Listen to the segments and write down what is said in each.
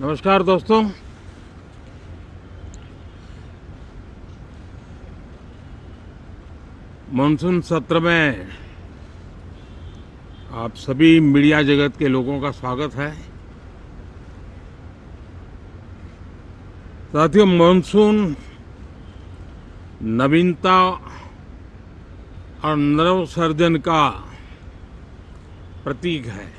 नमस्कार दोस्तों। मानसून सत्र में आप सभी मीडिया जगत के लोगों का स्वागत है। साथियों, मानसून नवीनता और नवसर्जन का प्रतीक है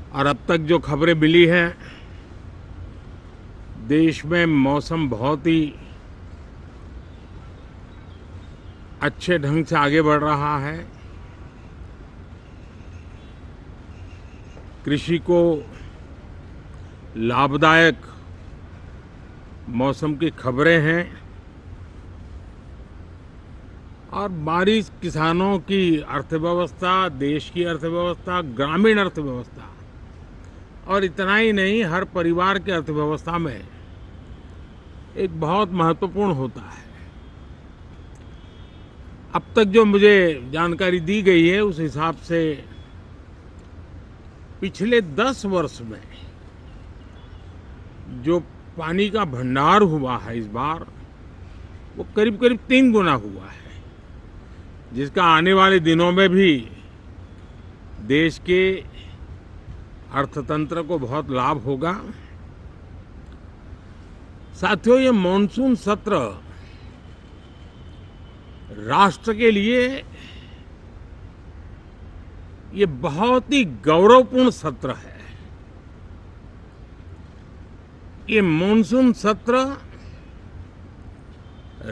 और अब तक जो खबरें मिली हैं, देश में मौसम बहुत ही अच्छे ढंग से आगे बढ़ रहा है। कृषि को लाभदायक मौसम की खबरें हैं और बारिश किसानों की अर्थव्यवस्था, देश की अर्थव्यवस्था, ग्रामीण अर्थव्यवस्था और इतना ही नहीं, हर परिवार की अर्थव्यवस्था में एक बहुत महत्वपूर्ण होता है। अब तक जो मुझे जानकारी दी गई है उस हिसाब से पिछले 10 वर्ष में जो पानी का भंडार हुआ है इस बार, वो करीब करीब 3 गुना हुआ है, जिसका आने वाले दिनों में भी देश के अर्थतंत्र को बहुत लाभ होगा। साथियों, ये मॉनसून सत्र राष्ट्र के लिए ये बहुत ही गौरवपूर्ण सत्र है। ये मॉनसून सत्र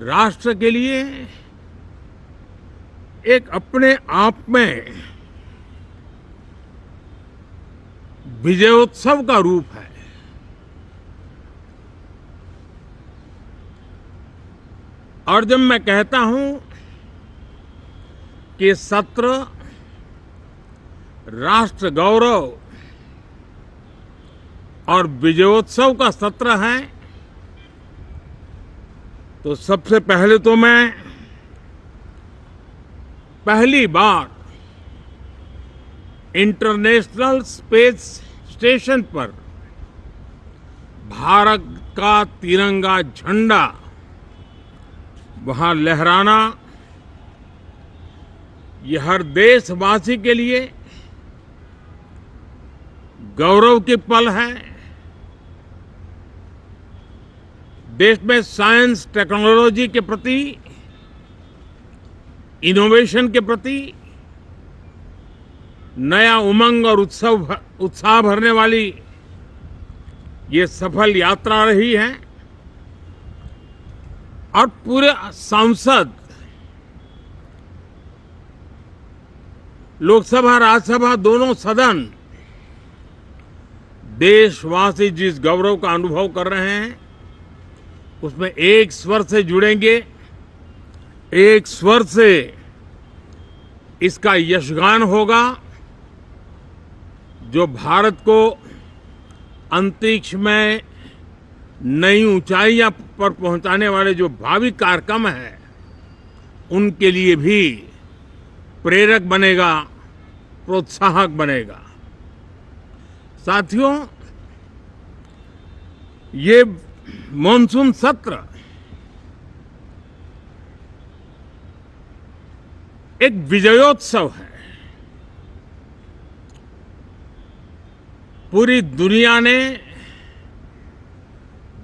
राष्ट्र के लिए एक अपने आप में विजयोत्सव का रूप है। और जब मैं कहता हूं कि सत्र राष्ट्र गौरव और विजयोत्सव का सत्र है, तो सबसे पहले तो मैं पहली बार इंटरनेशनल स्पेस स्टेशन पर भारत का तिरंगा झंडा वहां लहराना, ये हर देशवासी के लिए गौरव की पल है। देश में साइंस टेक्नोलॉजी के प्रति, इनोवेशन के प्रति नया उमंग और उत्साह भरने वाली ये सफल यात्रा रही है और पूरे संसद, लोकसभा राज्यसभा दोनों सदन देशवासी जिस गौरव का अनुभव कर रहे हैं उसमें एक स्वर से जुड़ेंगे, एक स्वर से इसका यशगान होगा। जो भारत को अंतरिक्ष में नई ऊंचाइयां पर पहुंचाने वाले जो भावी कार्यक्रम हैं, उनके लिए भी प्रेरक बनेगा, प्रोत्साहक बनेगा। साथियों, ये मॉनसून सत्र एक विजयोत्सव है। पूरी दुनिया ने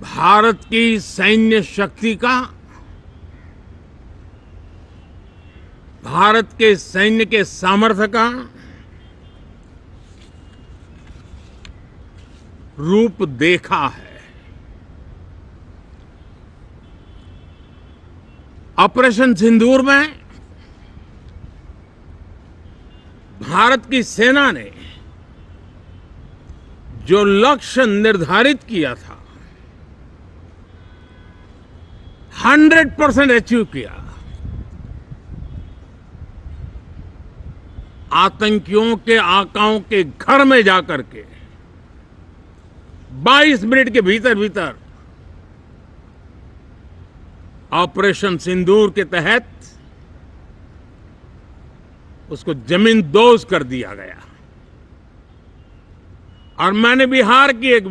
भारत की सैन्य शक्ति का, भारत के सैन्य के सामर्थ्य का रूप देखा है। ऑपरेशन सिंदूर में भारत की सेना ने जो लक्ष्य निर्धारित किया था, 100% अचीव किया। आतंकियों के आकाओं के घर में जाकर के 22 मिनट के भीतर भीतर ऑपरेशन सिंदूर के तहत उसको जमींदोज कर दिया गया और मैंने बिहार की एक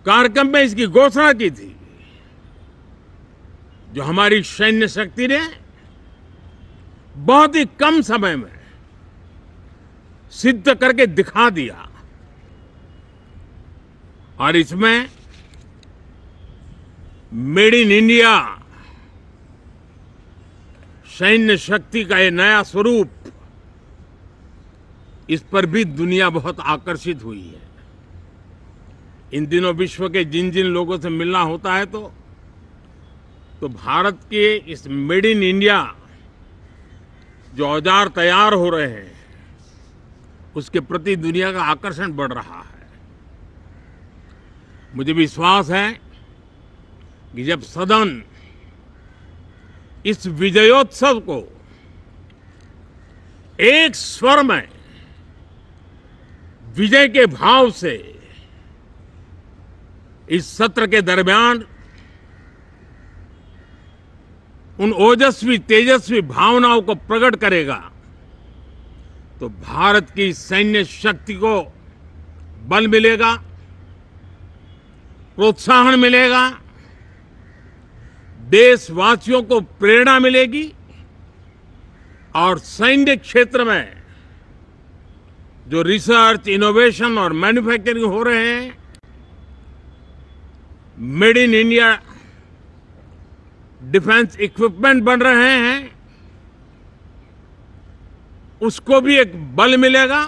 कार्यक्रम में इसकी घोषणा की थी, जो हमारी सैन्य शक्ति ने बहुत ही कम समय में सिद्ध करके दिखा दिया। और इसमें मेड इन इंडिया सैन्य शक्ति का ये नया स्वरूप, इस पर भी दुनिया बहुत आकर्षित हुई है। इन दिनों विश्व के जिन जिन लोगों से मिलना होता है तो भारत के इस मेड इन इंडिया जो औजार तैयार हो रहे हैं, उसके प्रति दुनिया का आकर्षण बढ़ रहा है। मुझे विश्वास है कि जब सदन इस विजयोत्सव को एक स्वर में विजय के भाव से इस सत्र के दरमियान उन ओजस्वी तेजस्वी भावनाओं को प्रकट करेगा, तो भारत की सैन्य शक्ति को बल मिलेगा, प्रोत्साहन मिलेगा, देशवासियों को प्रेरणा मिलेगी और सैन्य क्षेत्र में जो रिसर्च, इनोवेशन और मैन्युफैक्चरिंग हो रहे हैं, made in India defence equipment बन रहे हैं, उसको भी एक बल मिलेगा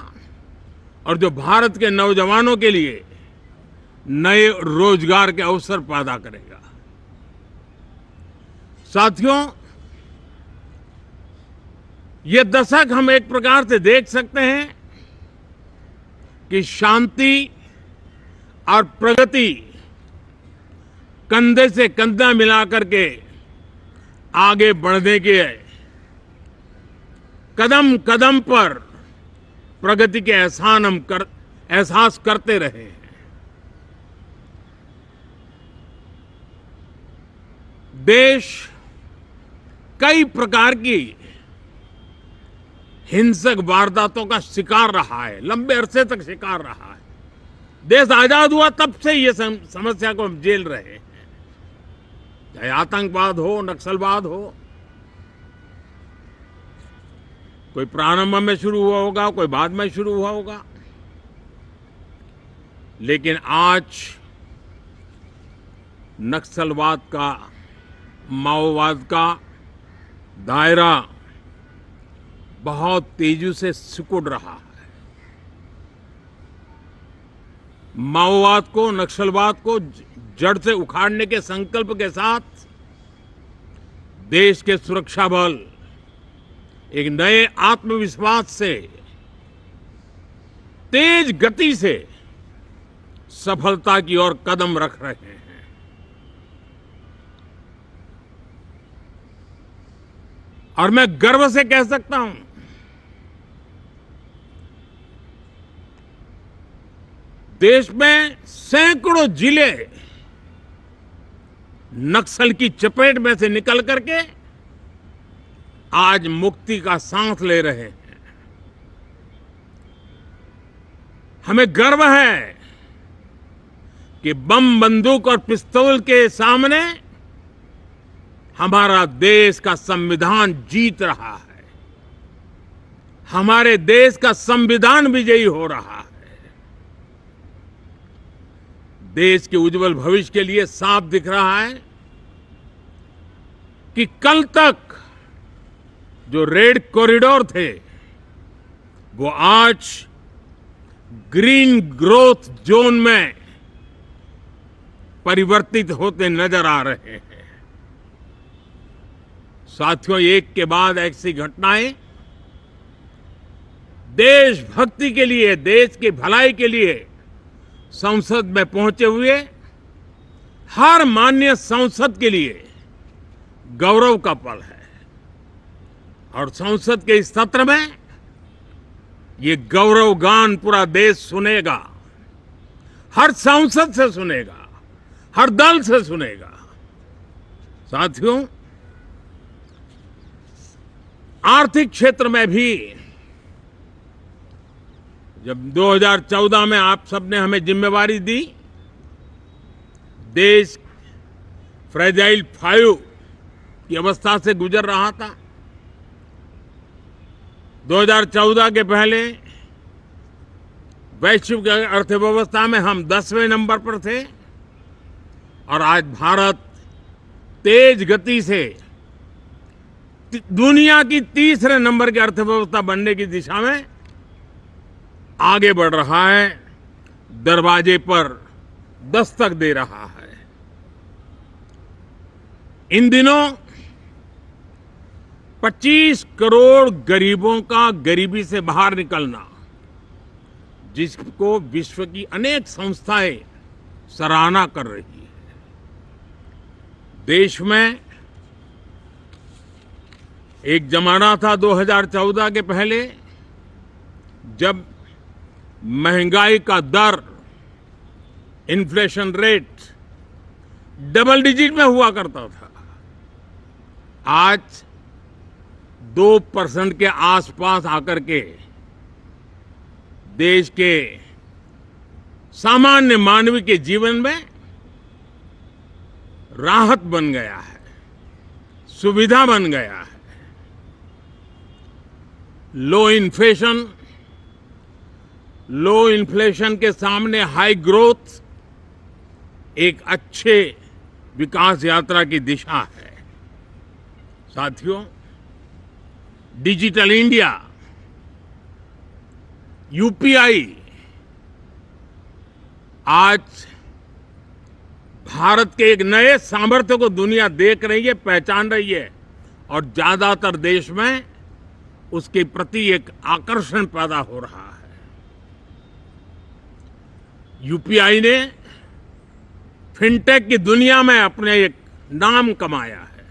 और जो भारत के नौजवानों के लिए नए रोजगार के अवसर पैदा करेगा। साथियों, ये दशक हम एक प्रकार से देख सकते हैं कि शांति और प्रगति कंधे से कंधा मिलाकर के आगे बढ़ने के कदम कदम पर प्रगति के एहसास करते रहे हैं। देश कई प्रकार की हिंसक वारदातों का शिकार रहा है, लंबे अरसे तक शिकार रहा है। देश आजाद हुआ तब से ये समस्या को हम झेल रहे हैं, चाहे आतंकवाद हो, नक्सलवाद हो। कोई प्रारंभ में शुरू हुआ होगा, कोई बाद में शुरू हुआ होगा, लेकिन आज नक्सलवाद का, माओवाद का दायरा बहुत तेजी से सिकुड़ रहा है। माओवाद को, नक्सलवाद को जड़ से उखाड़ने के संकल्प के साथ देश के सुरक्षा बल एक नए आत्मविश्वास से, तेज गति से सफलता की ओर कदम रख रहे हैं। और मैं गर्व से कह सकता हूं, देश में सैकड़ों जिले नक्सल की चपेट में से निकल करके आज मुक्ति का सांस ले रहे हैं। हमें गर्व है कि बम, बंदूक और पिस्तौल के सामने हमारा देश का संविधान जीत रहा है, हमारे देश का संविधान विजयी हो रहा है। देश के उज्जवल भविष्य के लिए साफ दिख रहा है कि कल तक जो रेड कॉरिडोर थे, वो आज ग्रीन ग्रोथ जोन में परिवर्तित होते नजर आ रहे हैं। साथियों, एक के बाद ऐसी घटनाएं देशभक्ति के लिए, देश की भलाई के लिए संसद में पहुंचे हुए हर माननीय सांसद के लिए गौरव का पल है। और संसद के इस सत्र में ये गौरव गान पूरा देश सुनेगा, हर सांसद से सुनेगा, हर दल से सुनेगा। साथियों, आर्थिक क्षेत्र में भी जब 2014 में आप सबने हमें जिम्मेवारी दी, देश फ्रेजाइल 5 की अवस्था से गुजर रहा था। 2014 के पहले वैश्विक अर्थव्यवस्था में हम 10वें नंबर पर थे और आज भारत तेज गति से दुनिया की तीसरे नंबर की अर्थव्यवस्था बनने की दिशा में आगे बढ़ रहा है, दरवाजे पर दस्तक दे रहा है। इन दिनों 25 करोड़ गरीबों का गरीबी से बाहर निकलना, जिसको विश्व की अनेक संस्थाएं सराहना कर रही है। देश में एक जमाना था 2014 के पहले, जब महंगाई का दर, इन्फ्लेशन रेट डबल डिजिट में हुआ करता था। आज 2% के आसपास आकर के देश के सामान्य मानव के जीवन में राहत बन गया है, सुविधा बन गया है। लो इन्फ्लेशन के सामने हाई ग्रोथ एक अच्छे विकास यात्रा की दिशा है। साथियों, डिजिटल इंडिया, यूपीआई आज भारत के एक नए सामर्थ्य को दुनिया देख रही है, पहचान रही है और ज्यादातर देश में उसके प्रति एक आकर्षण पैदा हो रहा है। यूपीआई ने फिनटेक की दुनिया में अपने एक नाम कमाया है।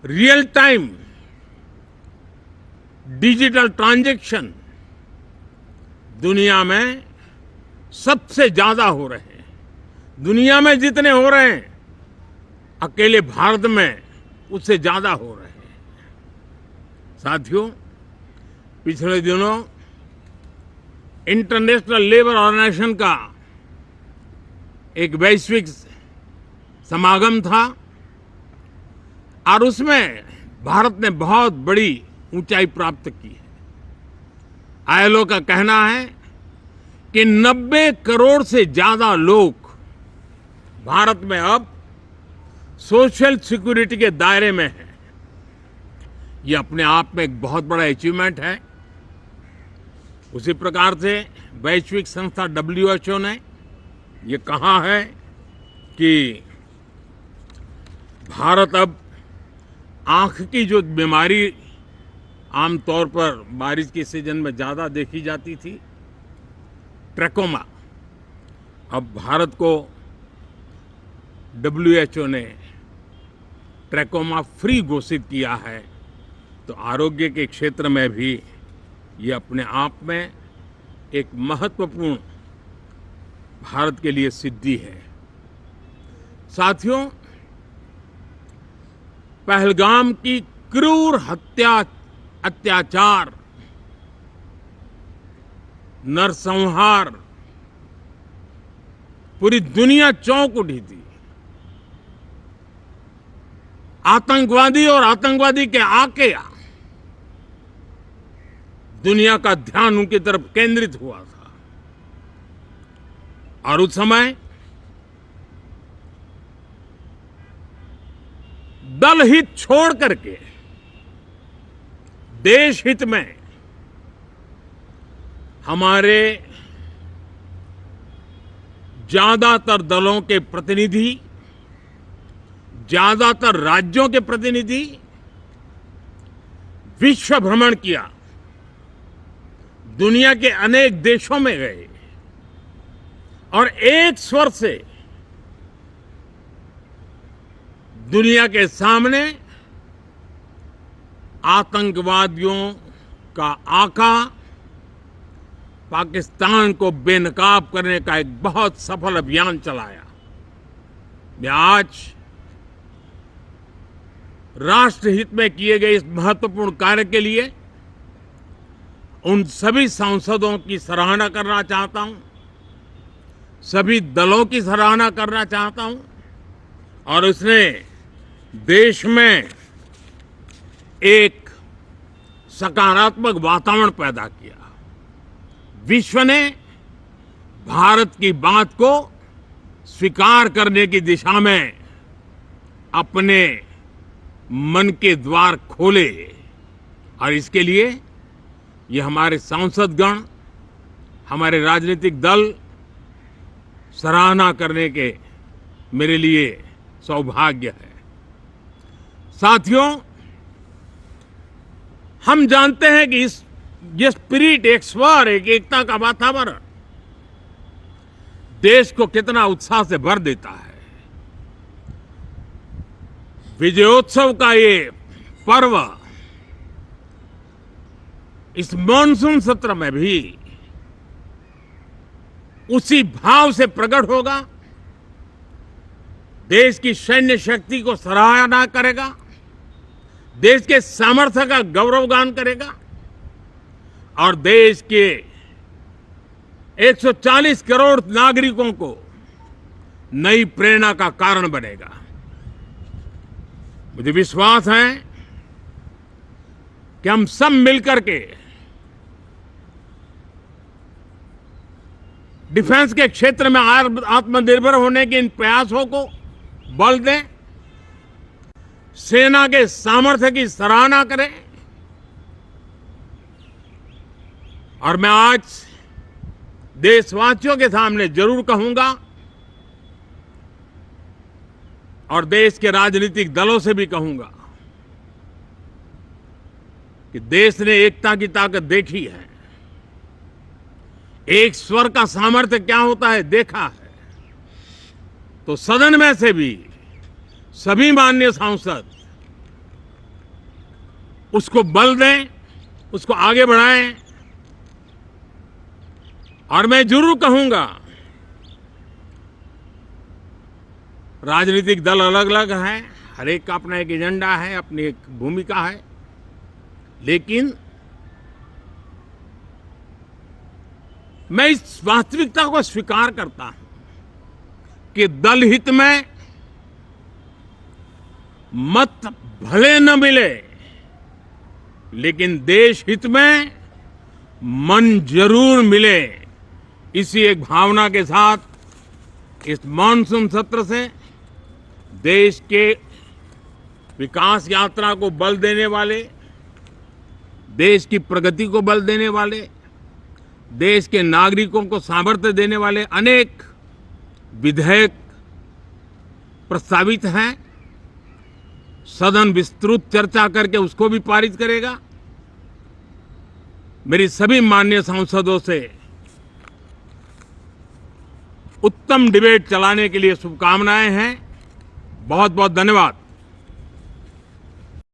रियल टाइम डिजिटल ट्रांजैक्शन दुनिया में सबसे ज्यादा हो रहे हैं। दुनिया में जितने हो रहे हैं, अकेले भारत में उससे ज्यादा हो रहे हैं। साथियों, पिछले दिनों इंटरनेशनल लेबर ऑर्गेनाइजेशन का एक वैश्विक समागम था और उसमें भारत ने बहुत बड़ी ऊंचाई प्राप्त की है। आईएलओ का कहना है कि 90 करोड़ से ज्यादा लोग भारत में अब सोशल सिक्योरिटी के दायरे में हैं। ये अपने आप में एक बहुत बड़ा अचीवमेंट है। उसी प्रकार से वैश्विक संस्था WHO ने ये कहा है कि भारत अब आंख की जो बीमारी आमतौर पर बारिश के सीजन में ज्यादा देखी जाती थी, ट्रैकोमा, अब भारत को WHO ने ट्रैकोमा फ्री घोषित किया है। तो आरोग्य के क्षेत्र में भी ये अपने आप में एक महत्वपूर्ण भारत के लिए सिद्धि है। साथियों, पहलगाम की क्रूर अत्याचार, नरसंहार, पूरी दुनिया चौंक उठी थी। आतंकवादी और आतंकवादी के आके दुनिया का ध्यान उनकी तरफ केंद्रित हुआ था और उस समय दल हित छोड़ करके देश हित में हमारे ज्यादातर दलों के प्रतिनिधि, ज्यादातर राज्यों के प्रतिनिधि विश्व भ्रमण किया, दुनिया के अनेक देशों में गए और एक स्वर से दुनिया के सामने आतंकवादियों का आका पाकिस्तान को बेनकाब करने का एक बहुत सफल अभियान चलाया। मैं आज राष्ट्रहित में किए गए इस महत्वपूर्ण कार्य के लिए उन सभी सांसदों की सराहना करना चाहता हूं, सभी दलों की सराहना करना चाहता हूं और उसने देश में एक सकारात्मक वातावरण पैदा किया। विश्व ने भारत की बात को स्वीकार करने की दिशा में अपने मन के द्वार खोले और इसके लिए ये हमारे सांसदगण, हमारे राजनीतिक दल सराहना करने के मेरे लिए सौभाग्य है। साथियों, हम जानते हैं कि ये स्पिरिट, एक स्वर, एक एकता का वातावरण देश को कितना उत्साह से भर देता है। विजयोत्सव का ये पर्व इस मॉनसून सत्र में भी उसी भाव से प्रकट होगा। देश की सैन्य शक्ति को सराहना करेगा, देश के सामर्थ्य का गौरवगान करेगा और देश के 140 करोड़ नागरिकों को नई प्रेरणा का कारण बनेगा। मुझे विश्वास है कि हम सब मिलकर के डिफेंस के क्षेत्र में आत्मनिर्भर होने के इन प्रयासों को बल दें, सेना के सामर्थ्य की सराहना करें और मैं आज देशवासियों के सामने जरूर कहूंगा और देश के राजनीतिक दलों से भी कहूंगा कि देश ने एकता की ताकत देखी है, एक स्वर का सामर्थ्य क्या होता है देखा है। तो सदन में से भी सभी माननीय सांसद उसको बल दें, उसको आगे बढ़ाएं और मैं जरूर कहूंगा, राजनीतिक दल अलग अलग हैं, हर एक का अपना एक एजेंडा है, अपनी एक भूमिका है, लेकिन मैं इस वास्तविकता को स्वीकार करता हूं कि दल हित में मत भले न मिले, लेकिन देश हित में मन जरूर मिले। इसी एक भावना के साथ इस मॉनसून सत्र से देश के विकास यात्रा को बल देने वाले, देश की प्रगति को बल देने वाले, देश के नागरिकों को सामर्थ्य देने वाले अनेक विधेयक प्रस्तावित हैं। सदन विस्तृत चर्चा करके उसको भी पारित करेगा। मेरी सभी माननीय सांसदों से उत्तम डिबेट चलाने के लिए शुभकामनाएं हैं। बहुत बहुत धन्यवाद।